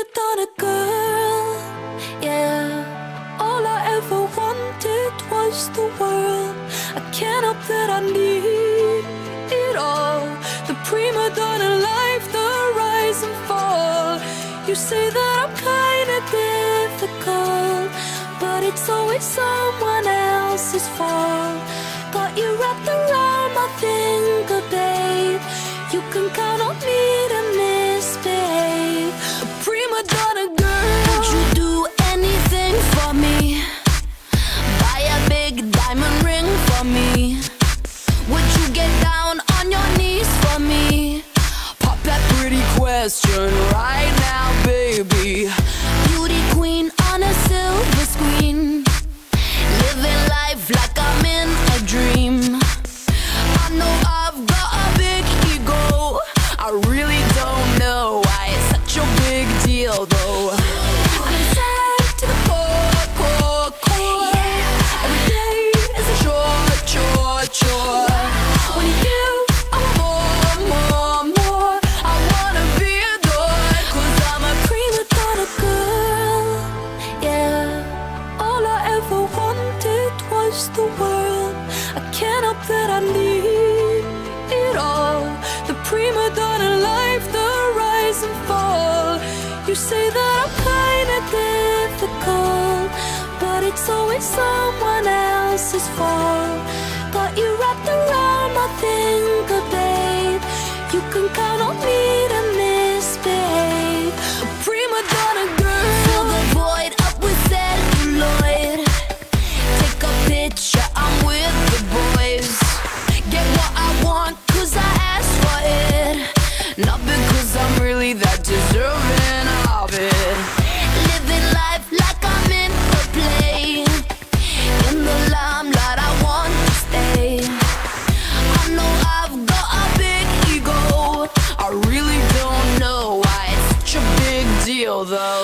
prima donna girl, yeah. All I ever wanted was the world. I can't help that I need it all. The prima donna life, the rise and fall. You say that I'm kinda difficult, but it's always someone else's fault. Got you wrapped around my finger, babe. You can count on me to misbehave. A prima donna girl, would you do anything for me? Buy a big diamond ring for me? Would you get down on your knees for me? Pop that pretty question right now, baby. Beauty queen on a silver screen, living life like I'm in a dream. I know I've got a big ego, I really don't know why it's such a big deal though. I'm sad to the core, core, core. Every day is a chore, chore, chore. When you are more, more, I wanna be adored, 'cause I'm a prima donna girl, yeah. All I ever wanted was the world. I can't help that I need it all. The prima donna life, the rise and fall. You say that I'm kinda difficult, but it's always someone else's fault. Got you wrapped around my finger, babe. You can count on me to misbehave. A prima donna girl, fill the void up with celluloid. Take a picture, I'm with the boys. Get what I want 'cause I asked for it, not because I'm really that deserving of it. Living life like I'm in a play, in the limelight I want to stay. I know I've got a big ego, I really don't know why it's such a big deal though.